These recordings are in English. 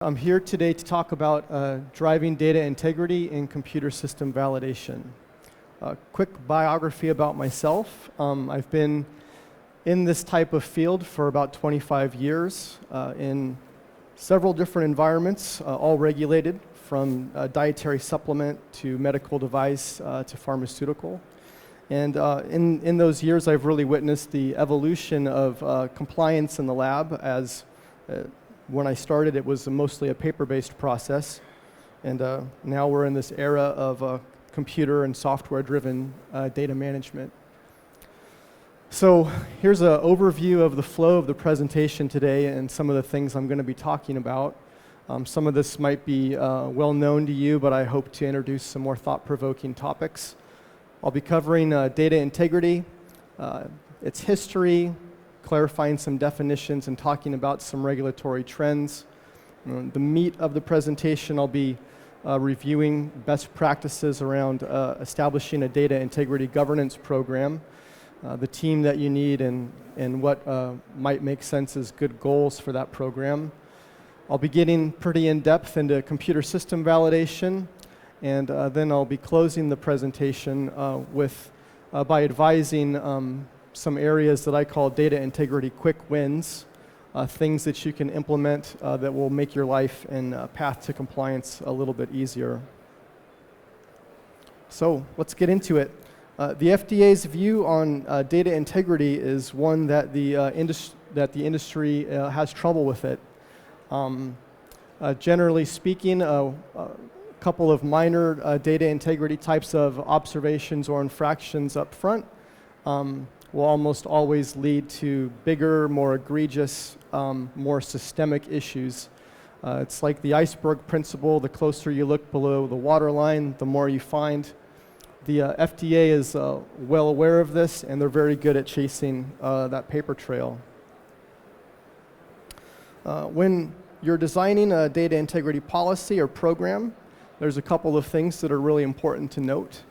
I'm here today to talk about driving data integrity in computer system validation. A quick biography about myself. I've been in this type of field for about 25 years in several different environments, all regulated, from dietary supplement to medical device to pharmaceutical. And in those years, I've really witnessed the evolution of compliance in the lab as when I started, it was mostly a paper-based process, and now we're in this era of computer and software-driven data management. So here's an overview of the flow of the presentation today and some of the things I'm going to be talking about. Some of this might be well known to you, but I hope to introduce some more thought-provoking topics. I'll be covering data integrity, its history, clarifying some definitions and talking about some regulatory trends. The meat of the presentation, I'll be reviewing best practices around establishing a data integrity governance program, the team that you need, and what might make sense as good goals for that program. I'll be getting pretty in-depth into computer system validation, and then I'll be closing the presentation by advising some areas that I call data integrity quick wins, things that you can implement that will make your life and path to compliance a little bit easier. So let's get into it. The FDA's view on data integrity is one that the industry has trouble with it. Generally speaking, a couple of minor data integrity types of observations or infractions up front will almost always lead to bigger, more egregious, more systemic issues. It's like the iceberg principle. The closer you look below the waterline, the more you find. The FDA is well aware of this, and they're very good at chasing that paper trail. When you're designing a data integrity policy or program, there's a couple of things that are really important to note.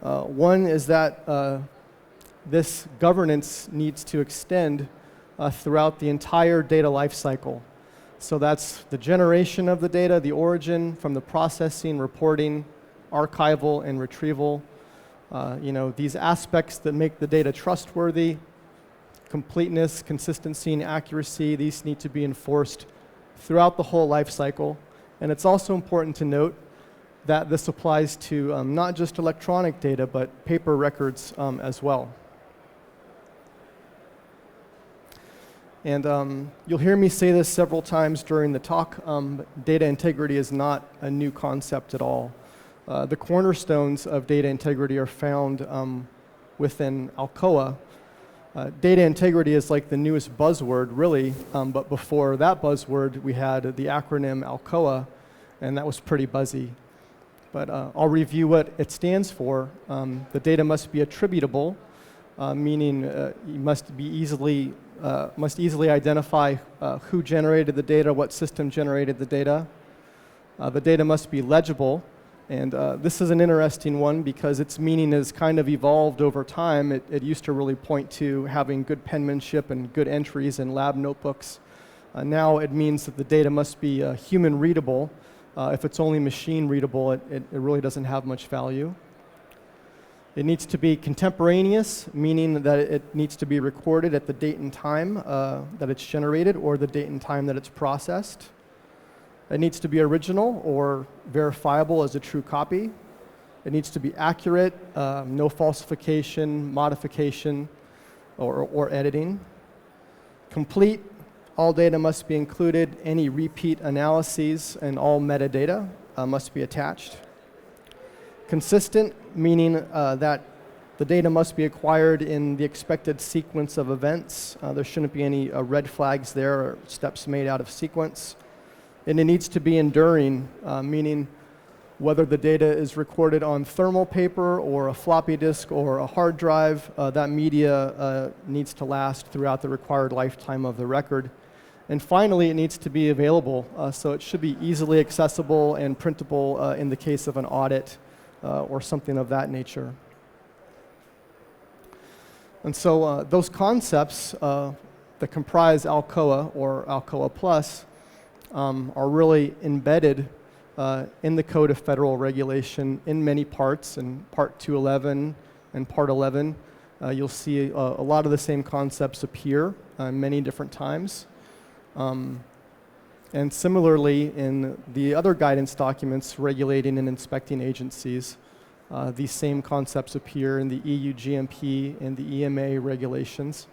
One is that this governance needs to extend throughout the entire data lifecycle. So that's the generation of the data, the origin, from the processing, reporting, archival, and retrieval. These aspects that make the data trustworthy, completeness, consistency, and accuracy, these need to be enforced throughout the whole lifecycle. And it's also important to note that this applies to not just electronic data, but paper records as well. And you'll hear me say this several times during the talk, data integrity is not a new concept at all. The cornerstones of data integrity are found within Alcoa. Data integrity is like the newest buzzword, really, but before that buzzword, we had the acronym Alcoa, and that was pretty buzzy. But I'll review what it stands for. The data must be attributable, meaning you must easily identify who generated the data, what system generated the data. The data must be legible, and this is an interesting one because its meaning has kind of evolved over time. It used to really point to having good penmanship and good entries in lab notebooks. Now it means that the data must be human readable. If it's only machine readable, it really doesn't have much value. It needs to be contemporaneous, meaning that it needs to be recorded at the date and time that it's generated or the date and time that it's processed. It needs to be original or verifiable as a true copy. It needs to be accurate, no falsification, modification, or editing. Complete, all data must be included. Any repeat analyses and all metadata must be attached. Consistent, meaning that the data must be acquired in the expected sequence of events. There shouldn't be any red flags there or steps made out of sequence. And it needs to be enduring, meaning whether the data is recorded on thermal paper or a floppy disk or a hard drive, that media needs to last throughout the required lifetime of the record. And finally, it needs to be available, so it should be easily accessible and printable in the case of an audit or something of that nature. And so those concepts that comprise Alcoa or Alcoa Plus are really embedded in the Code of Federal Regulation in many parts. In Part 211 and Part 11, you'll see a lot of the same concepts appear many different times. And similarly, in the other guidance documents regulating and inspecting agencies, these same concepts appear in the EU GMP and the EMA regulations.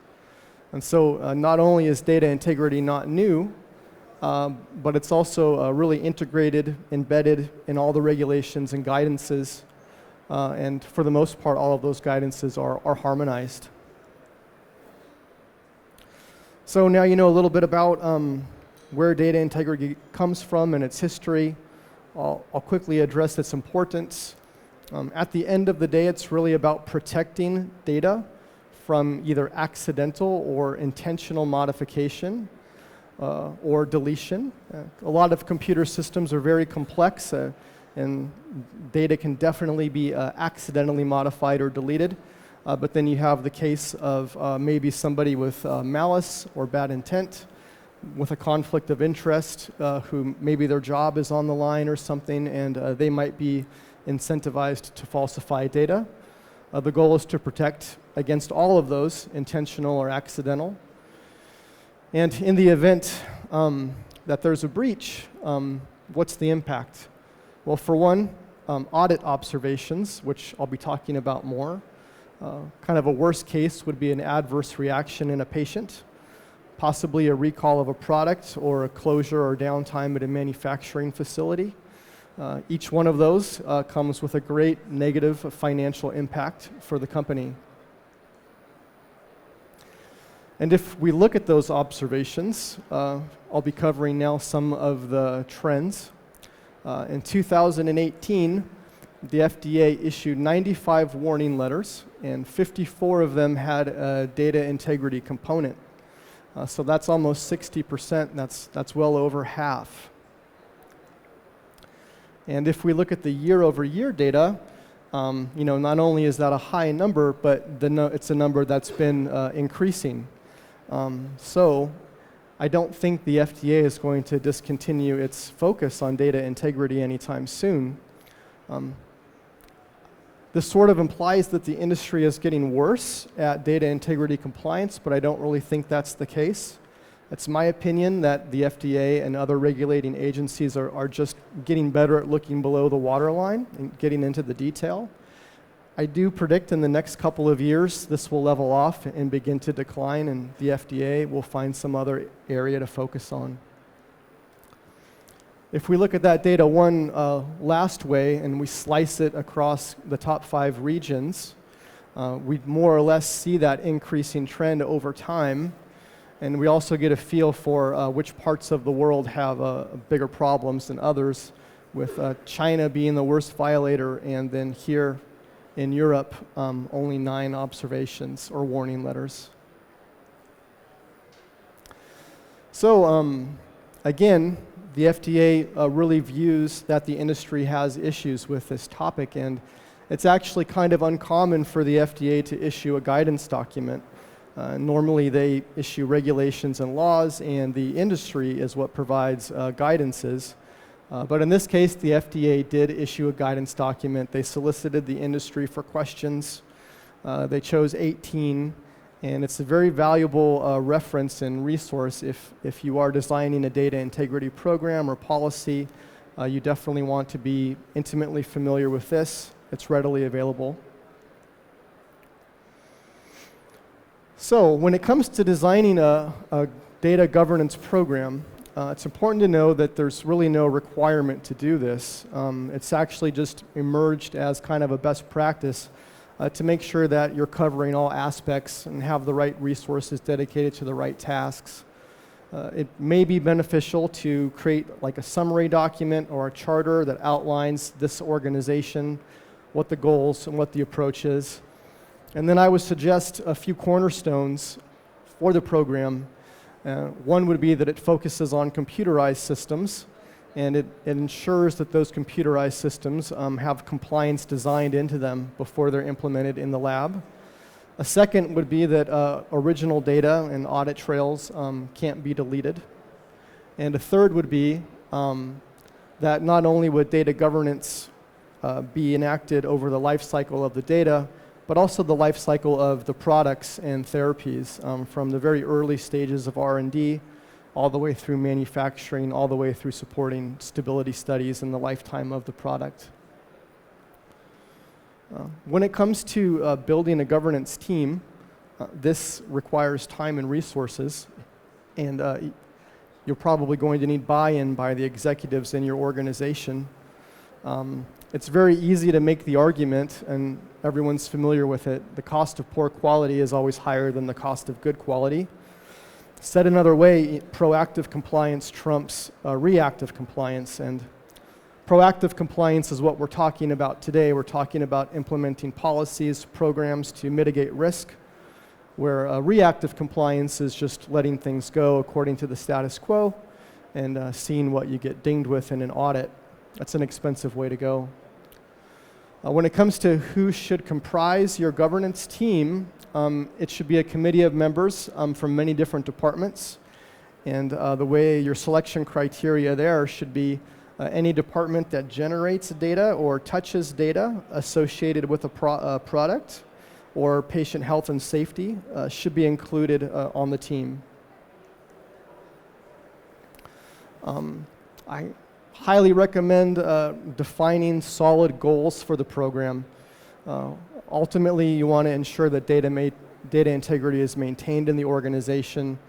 And so not only is data integrity not new, but it's also really integrated, embedded in all the regulations and guidances. And for the most part, all of those guidances are harmonized. So now you know a little bit about where data integrity comes from and its history. I'll quickly address its importance. At the end of the day, it's really about protecting data from either accidental or intentional modification or deletion. A lot of computer systems are very complex, and data can definitely be accidentally modified or deleted. But then you have the case of maybe somebody with malice or bad intent, with a conflict of interest, who maybe their job is on the line or something, and they might be incentivized to falsify data. The goal is to protect against all of those, intentional or accidental. And in the event that there's a breach, what's the impact? Well, for one, audit observations, which I'll be talking about more. Kind of a worst case would be an adverse reaction in a patient, possibly a recall of a product or a closure or downtime at a manufacturing facility. Each one of those comes with a great negative financial impact for the company. And if we look at those observations, I'll be covering now some of the trends. In 2018, the FDA issued 95 warning letters, and 54 of them had a data integrity component. So that's almost 60%, that's well over half. And if we look at the year-over-year data, not only is that a high number, but it's a number that's been increasing. So I don't think the FDA is going to discontinue its focus on data integrity anytime soon. This sort of implies that the industry is getting worse at data integrity compliance, but I don't really think that's the case. It's my opinion that the FDA and other regulating agencies are just getting better at looking below the waterline and getting into the detail. I do predict in the next couple of years this will level off and begin to decline, and the FDA will find some other area to focus on. If we look at that data one last way and we slice it across the top 5 regions, we more or less see that increasing trend over time. And we also get a feel for which parts of the world have bigger problems than others, with China being the worst violator, and then here in Europe, only 9 observations or warning letters. So again, the FDA really views that the industry has issues with this topic, and it's actually kind of uncommon for the FDA to issue a guidance document. Normally they issue regulations and laws, and the industry is what provides guidances. But in this case, the FDA did issue a guidance document. They solicited the industry for questions. They chose 18, and it's a very valuable reference and resource if you are designing a data integrity program or policy. You definitely want to be intimately familiar with this. It's readily available. So when it comes to designing a data governance program, it's important to know that there's really no requirement to do this. It's actually just emerged as kind of a best practice to make sure that you're covering all aspects and have the right resources dedicated to the right tasks. It may be beneficial to create like a summary document or a charter that outlines this organization, what the goals and what the approach is. And then I would suggest a few cornerstones for the program. One would be that it focuses on computerized systems, and it ensures that those computerized systems have compliance designed into them before they're implemented in the lab. A second would be that original data and audit trails can't be deleted. And a third would be that not only would data governance be enacted over the life cycle of the data, but also the life cycle of the products and therapies from the very early stages of R&D all the way through manufacturing, all the way through supporting stability studies in the lifetime of the product. When it comes to building a governance team, this requires time and resources, and you're probably going to need buy-in by the executives in your organization. It's very easy to make the argument, and everyone's familiar with it, the cost of poor quality is always higher than the cost of good quality. Said another way, proactive compliance trumps reactive compliance, and proactive compliance is what we're talking about today. We're talking about implementing policies, programs to mitigate risk, where reactive compliance is just letting things go according to the status quo and seeing what you get dinged with in an audit. That's an expensive way to go. When it comes to who should comprise your governance team, it should be a committee of members from many different departments. And the way your selection criteria there should be any department that generates data or touches data associated with a product or patient health and safety should be included on the team. I highly recommend defining solid goals for the program. Ultimately, you want to ensure that data integrity is maintained in the organization.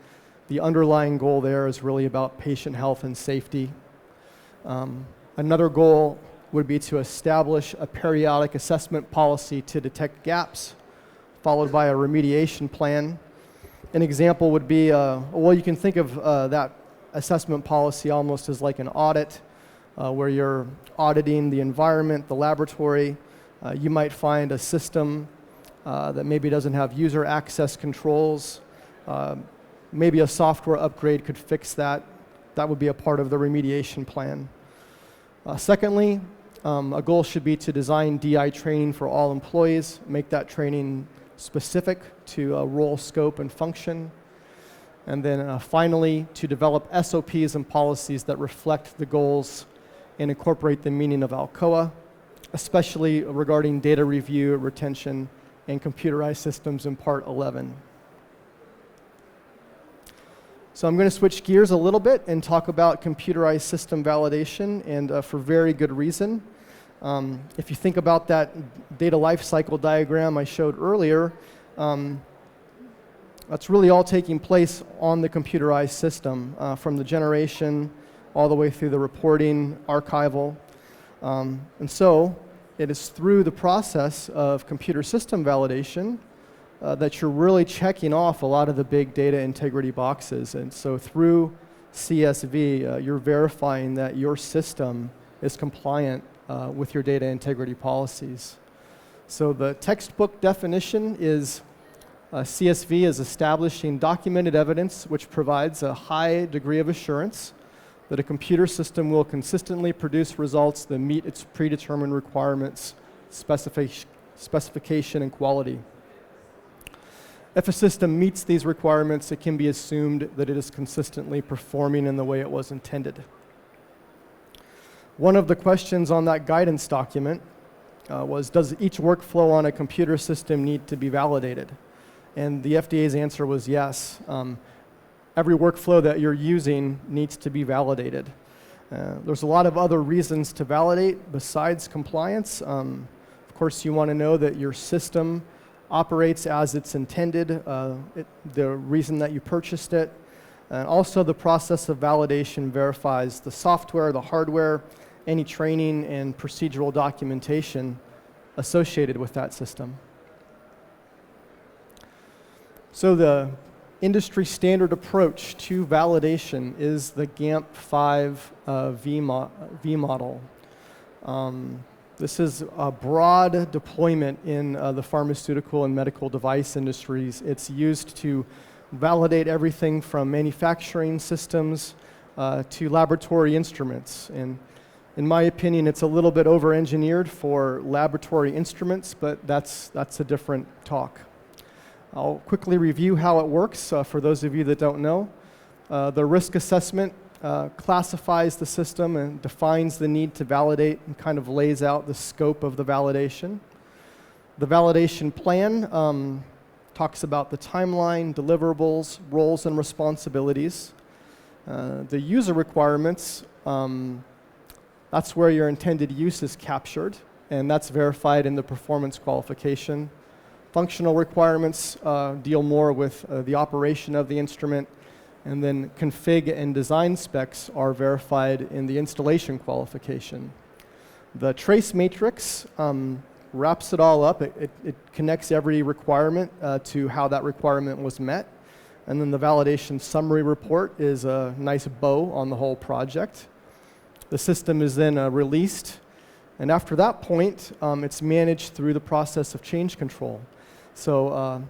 The underlying goal there is really about patient health and safety. Another goal would be to establish a periodic assessment policy to detect gaps, followed by a remediation plan. An example would be, well, you can think of that assessment policy almost as like an audit, where you're auditing the environment, the laboratory. You might find a system that maybe doesn't have user access controls. Maybe a software upgrade could fix that. That would be a part of the remediation plan. Secondly, a goal should be to design DI training for all employees, make that training specific to role, scope, and function. And then finally, to develop SOPs and policies that reflect the goals and incorporate the meaning of ALCOA, especially regarding data review, retention, and computerized systems in Part 11. So I'm going to switch gears a little bit and talk about computerized system validation, and for very good reason. If you think about that data lifecycle diagram I showed earlier, that's really all taking place on the computerized system, from the generation all the way through the reporting, archival. And so it is through the process of computer system validation that you're really checking off a lot of the big data integrity boxes. And so through CSV, you're verifying that your system is compliant with your data integrity policies. So the textbook definition is CSV is establishing documented evidence which provides a high degree of assurance that a computer system will consistently produce results that meet its predetermined requirements, specification, and quality. If a system meets these requirements, it can be assumed that it is consistently performing in the way it was intended. One of the questions on that guidance document was, does each workflow on a computer system need to be validated? And the FDA's answer was yes. Every workflow that you're using needs to be validated. There's a lot of other reasons to validate besides compliance. Of course, you want to know that your system operates as it's intended, the reason that you purchased it. And also the process of validation verifies the software, the hardware, any training and procedural documentation associated with that system. So the industry standard approach to validation is the GAMP5 V model. This is a broad deployment in the pharmaceutical and medical device industries. It's used to validate everything from manufacturing systems to laboratory instruments. And in my opinion, it's a little bit over-engineered for laboratory instruments, but that's a different talk. I'll quickly review how it works for those of you that don't know. The risk assessment classifies the system and defines the need to validate and kind of lays out the scope of the validation. The validation plan talks about the timeline, deliverables, roles and responsibilities. The user requirements, that's where your intended use is captured, and that's verified in the performance qualification. Functional requirements deal more with the operation of the instrument, and then config and design specs are verified in the installation qualification. The trace matrix wraps it all up. It connects every requirement to how that requirement was met. And then the validation summary report is a nice bow on the whole project. The system is then released. And after that point, it's managed through the process of change control. So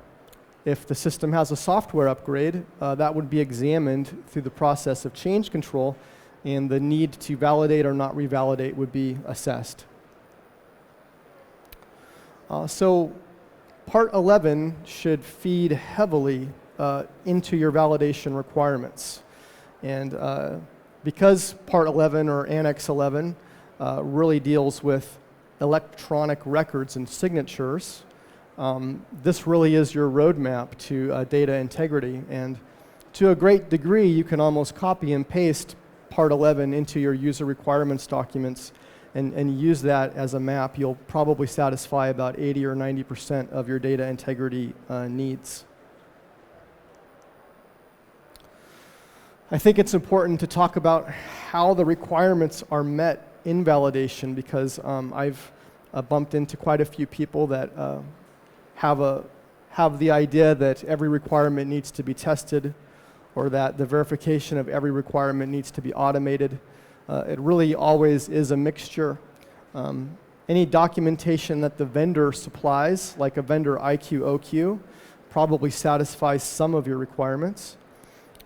if the system has a software upgrade, that would be examined through the process of change control, and the need to validate or not revalidate would be assessed. So Part 11 should feed heavily into your validation requirements. And because Part 11 or Annex 11 really deals with electronic records and signatures, this really is your roadmap to data integrity. And to a great degree, you can almost copy and paste Part 11 into your user requirements documents and use that as a map. You'll probably satisfy about 80 or 90% of your data integrity needs. I think it's important to talk about how the requirements are met in validation, because I've bumped into quite a few people that have the idea that every requirement needs to be tested, or that the verification of every requirement needs to be automated. It really always is a mixture. Any documentation that the vendor supplies, like a vendor IQ/OQ, probably satisfies some of your requirements.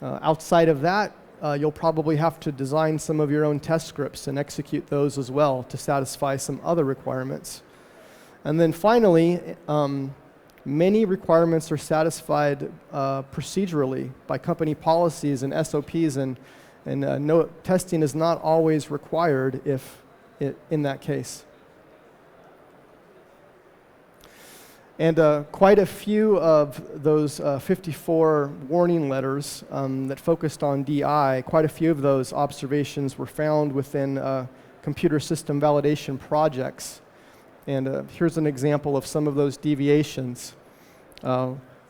Outside of that, you'll probably have to design some of your own test scripts and execute those as well to satisfy some other requirements. And then finally, many requirements are satisfied procedurally by company policies and SOPs, and no testing is not always required in that case. And quite a few of those 54 warning letters that focused on DI, quite a few of those observations were found within computer system validation projects. And here's an example of some of those deviations.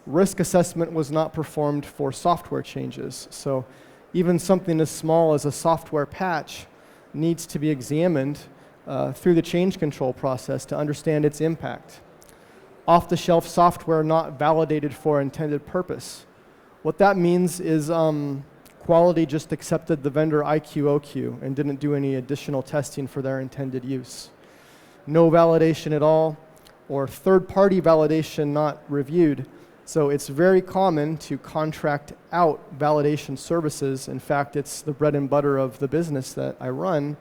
Risk assessment was not performed for software changes. So even something as small as a software patch needs to be examined through the change control process to understand its impact. Off-the-shelf software not validated for intended purpose. What that means is quality just accepted the vendor IQ/OQ and didn't do any additional testing for their intended use. No validation at all, or third-party validation not reviewed. So it's very common to contract out validation services. In fact, it's the bread and butter of the business that I run.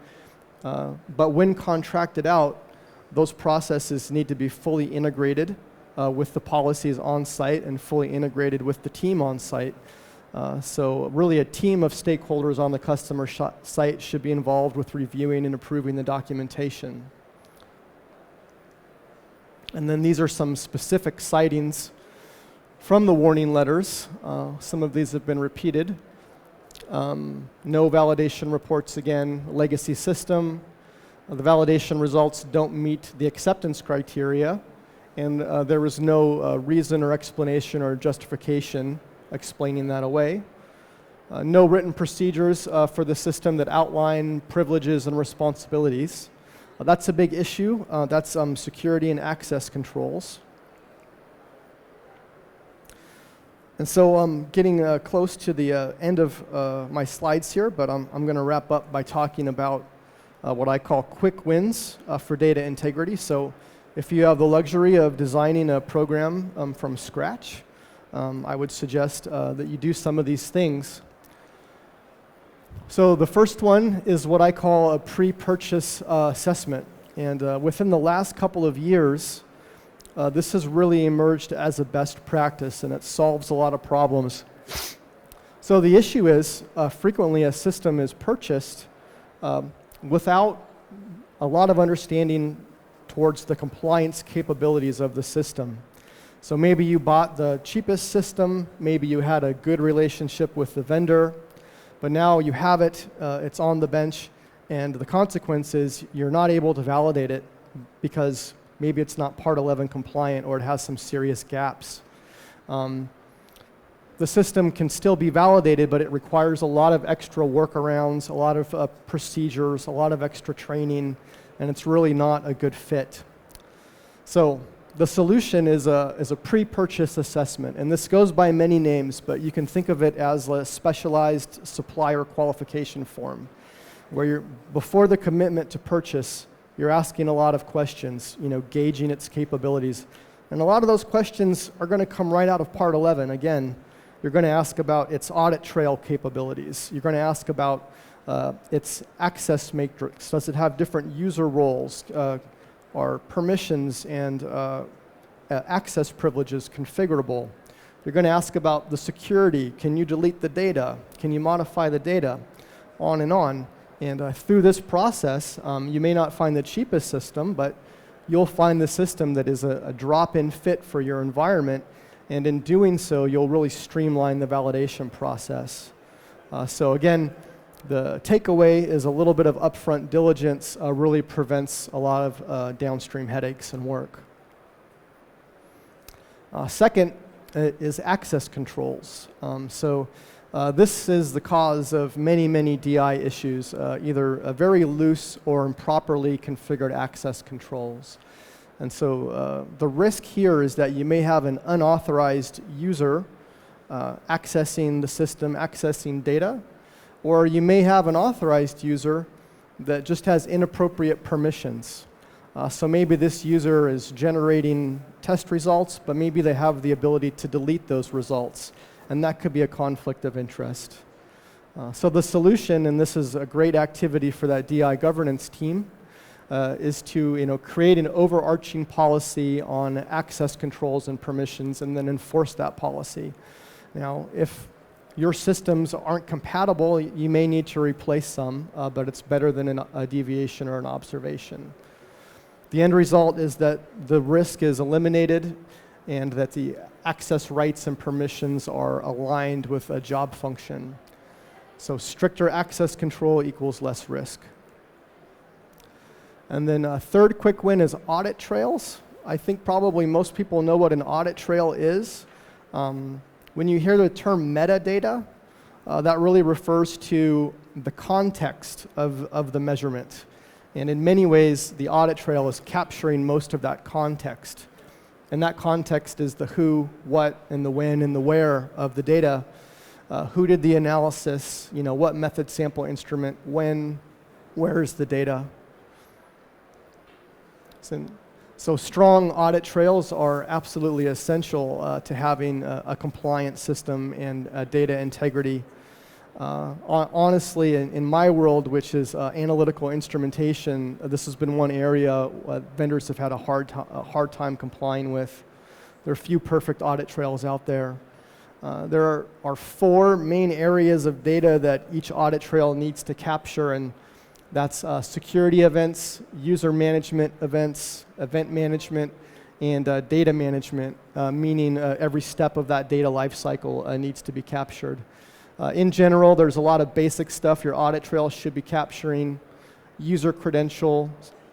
But when contracted out, those processes need to be fully integrated with the policies on site and fully integrated with the team on site. So really a team of stakeholders on the customer site should be involved with reviewing and approving the documentation. And then these are some specific citings from the warning letters. Some of these have been repeated. No validation reports again, legacy system. The validation results don't meet the acceptance criteria, and there was no reason or explanation or justification explaining that away. No written procedures for the system that outline privileges and responsibilities. That's a big issue. That's security and access controls. And so I'm getting close to the end of my slides here, but I'm going to wrap up by talking about what I call quick wins for data integrity. So if you have the luxury of designing a program from scratch, I would suggest that you do some of these things. So the first one is what I call a pre-purchase assessment. And within the last couple of years, this has really emerged as a best practice, and it solves a lot of problems. So the issue is frequently a system is purchased without a lot of understanding towards the compliance capabilities of the system. So maybe you bought the cheapest system, maybe you had a good relationship with the vendor, but now you have it, it's on the bench, and the consequence is you're not able to validate it because maybe it's not Part 11 compliant or it has some serious gaps. The system can still be validated, but it requires a lot of extra workarounds, a lot of procedures, a lot of extra training, and it's really not a good fit. So the solution is a pre-purchase assessment, and this goes by many names, but you can think of it as a specialized supplier qualification form, where before the commitment to purchase, you're asking a lot of questions, gauging its capabilities. And a lot of those questions are going to come right out of Part 11. Again, you're going to ask about its audit trail capabilities. You're going to ask about its access matrix. Does it have different user roles? Are permissions and access privileges configurable? You're going to ask about the security. Can you delete the data? Can you modify the data? On and on. And through this process, you may not find the cheapest system, but you'll find the system that is a drop-in fit for your environment. And in doing so, you'll really streamline the validation process. So again, the takeaway is a little bit of upfront diligence really prevents a lot of downstream headaches and work. Second is access controls. This is the cause of many, many DI issues, either very loose or improperly configured access controls. And so the risk here is that you may have an unauthorized user accessing the system, accessing data, or you may have an authorized user that just has inappropriate permissions. So maybe this user is generating test results, but maybe they have the ability to delete those results, and that could be a conflict of interest. So the solution, and this is a great activity for that DI governance team, is to create an overarching policy on access controls and permissions and then enforce that policy. Now, if your systems aren't compatible, you may need to replace some, but it's better than a deviation or an observation. The end result is that the risk is eliminated and that the access rights and permissions are aligned with a job function. So stricter access control equals less risk. And then a third quick win is audit trails. I think probably most people know what an audit trail is. When you hear the term metadata, that really refers to the context of the measurement. And in many ways, the audit trail is capturing most of that context. And that context is the who, what, and the when, and the where of the data. Who did the analysis, what method, sample, instrument, when, where is the data? So strong audit trails are absolutely essential to having a compliant system and data integrity. Honestly, in my world, which is analytical instrumentation, this has been one area vendors have had a hard time complying with. There are few perfect audit trails out there. There are 4 main areas of data that each audit trail needs to capture, and that's security events, user management events, event management, and data management, meaning every step of that data lifecycle needs to be captured. In general, there's a lot of basic stuff your audit trail should be capturing: user credential,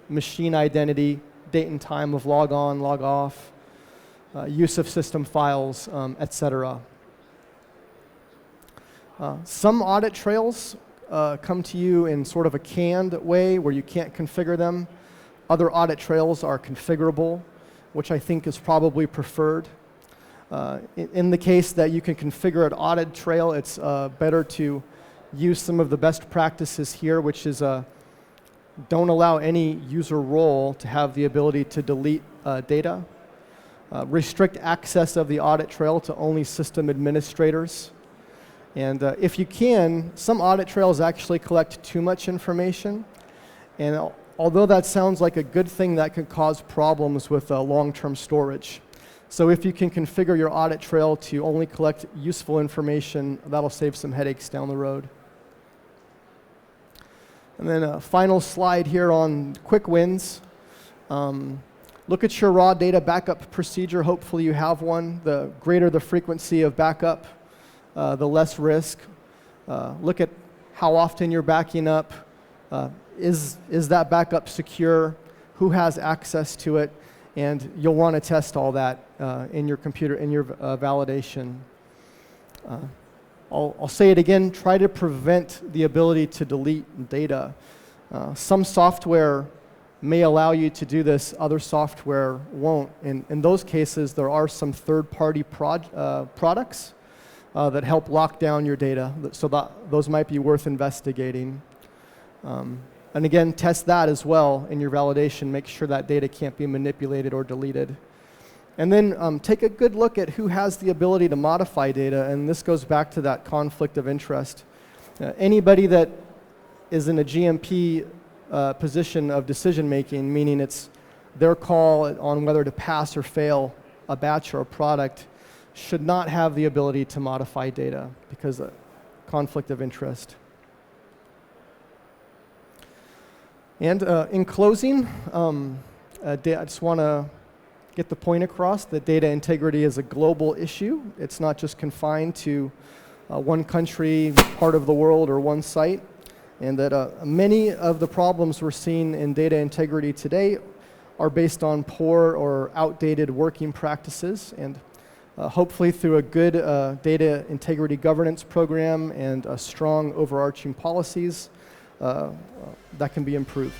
machine identity, date and time of log on, log off, use of system files, etc. Some audit trails come to you in sort of a canned way where you can't configure them. Other audit trails are configurable, which I think is probably preferred. In the case that you can configure an audit trail, it's better to use some of the best practices here, which is don't allow any user role to have the ability to delete data. Restrict access of the audit trail to only system administrators. And if you can, some audit trails actually collect too much information. And although that sounds like a good thing, that could cause problems with long-term storage. So if you can configure your audit trail to only collect useful information, that'll save some headaches down the road. And then a final slide here on quick wins. Look at your raw data backup procedure. Hopefully you have one. The greater the frequency of backup, the less risk. Look at how often you're backing up. Is that backup secure? Who has access to it? And you'll want to test all that in your computer, in your validation. I'll say it again, try to prevent the ability to delete data. Some software may allow you to do this, other software won't. In those cases, there are some third-party products that help lock down your data, so those might be worth investigating. And again, test that as well in your validation. Make sure that data can't be manipulated or deleted. And then take a good look at who has the ability to modify data, and this goes back to that conflict of interest. Anybody that is in a GMP position of decision making, meaning it's their call on whether to pass or fail a batch or a product, should not have the ability to modify data because of conflict of interest. And in closing, I just want to get the point across that data integrity is a global issue. It's not just confined to one country, part of the world, or one site. And that many of the problems we're seeing in data integrity today are based on poor or outdated working practices. And hopefully through a good data integrity governance program and strong overarching policies, that can be improved.